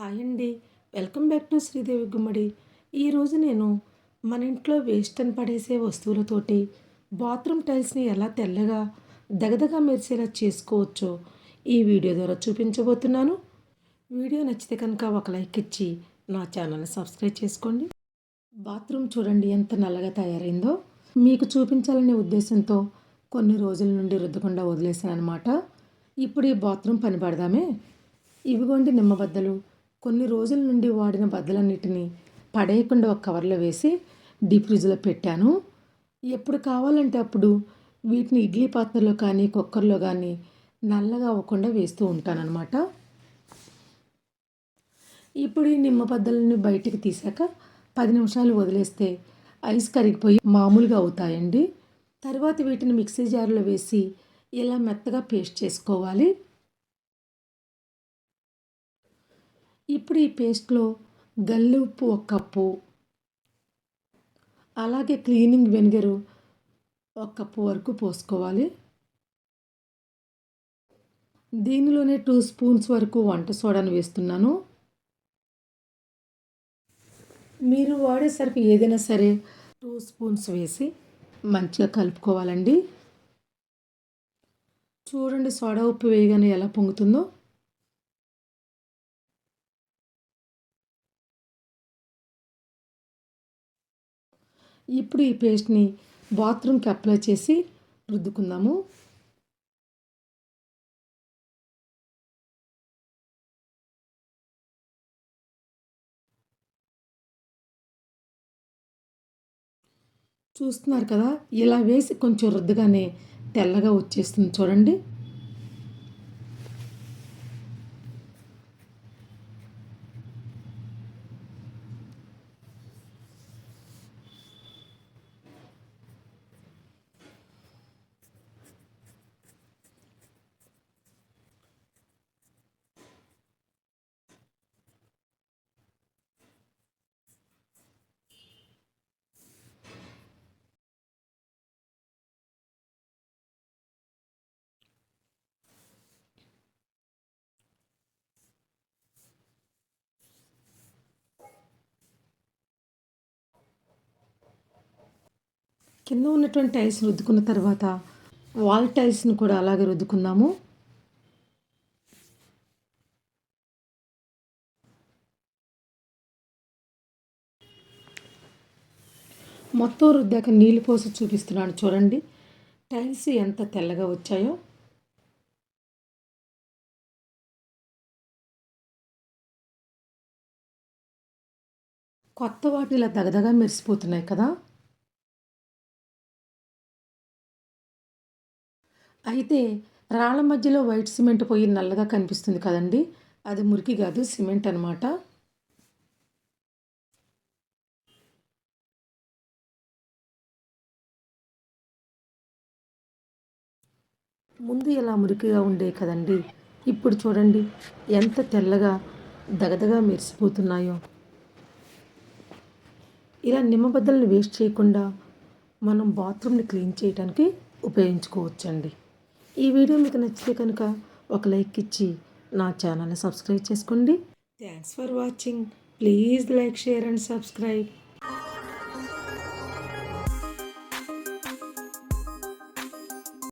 Hi అండి. Welcome back to Sridevi గుమ్మడి. ఈరోజు నేను మన ఇంట్లో వేస్ట్ అని పడేసే వస్తువులతోటి బాత్రూమ్ టైల్స్ని ఎలా తెల్లగా దగదగా మెరిసేలా చేసుకోవచ్చో ఈ వీడియో ద్వారా చూపించబోతున్నాను. వీడియో నచ్చితే కనుక ఒక లైక్ ఇచ్చి నా ఛానల్ని సబ్స్క్రైబ్ చేసుకోండి. బాత్రూమ్ చూడండి ఎంత నల్లగా తయారైందో. మీకు చూపించాలనే ఉద్దేశంతో కొన్ని రోజుల నుండి రుద్దకుండా వదిలేసాను అనమాట. ఇప్పుడు ఈ బాత్రూమ్ పని పడదామే. ఇవిగోండి నిమ్మబద్దలు. కొన్ని రోజుల నుండి వాడిన బద్దలన్నిటినీ పడేయకుండా ఒక కవర్లో వేసి డీప్ ఫ్రిడ్జ్లో పెట్టాను. ఎప్పుడు కావాలంటే అప్పుడు వీటిని ఇడ్లీ పాత్రలో కానీ కుక్కర్లో కానీ నల్లగా అవ్వకుండా వేస్తూ ఉంటానన్నమాట. ఇప్పుడు ఈ నిమ్మబద్దలని బయటికి తీసాక 10 నిమిషాలు వదిలేస్తే ఐస్ కరిగిపోయి మామూలుగా అవుతాయండి. తర్వాత వీటిని మిక్సీ జార్లో వేసి ఇలా మెత్తగా పేస్ట్ చేసుకోవాలి. ఇప్పుడు ఈ పేస్ట్లో గల్లి ఉప్పు 1 కప్పు, అలాగే క్లీనింగ్ వెనిగరు 1 కప్పు వరకు పోసుకోవాలి. దీనిలోనే 2 స్పూన్స్ వరకు వంట సోడాను వేస్తున్నాను. మీరు వాడే సరుకు ఏదైనా సరే 2 స్పూన్స్ వేసి మంచిగా కలుపుకోవాలండి. చూడండి సోడా ఉప్పు వేయగానే ఎలా పొంగుతుందో. ఇప్పుడు ఈ పేస్ట్ని బాత్రూమ్కి అప్లై చేసి రుద్దుకుందాము. చూస్తున్నారు కదా, ఇలా వేసి కొంచెం రుద్దగానే తెల్లగా వచ్చేస్తుంది చూడండి. కింద ఉన్నటువంటి టైల్స్ రుద్దుకున్న తర్వాత వాల్ టైల్స్ని కూడా అలాగే రుద్దుకుందాము. మొత్తం రుద్దాక నీళ్ళు పోసి చూపిస్తున్నాను చూడండి, టైల్స్ ఎంత తెల్లగా వచ్చాయో. కొత్త వాటిని ఇలా దగదగా మెరిసిపోతున్నాయి కదా. అయితే రాళ్ళ మధ్యలో వైట్ సిమెంట్ పోయి నల్లగా కనిపిస్తుంది కదండి, అది మురికి కాదు, సిమెంట్ అనమాట. ముందు ఇలా మురికిగా ఉండే కదండి, ఇప్పుడు చూడండి ఎంత తెల్లగా దగదగా మెరిసిపోతున్నాయో. ఇలా నిమ్మబద్దలను వేస్ట్ చేయకుండా మనం బాత్రూమ్ని క్లీన్ చేయడానికి ఉపయోగించుకోవచ్చండి. ఈ వీడియో మీకు నచ్చితే కనుక ఒక లైక్ ఇచ్చి నా ఛానల్ని సబ్స్క్రైబ్ చేసుకోండి. Thanks for watching. Please like, share and subscribe.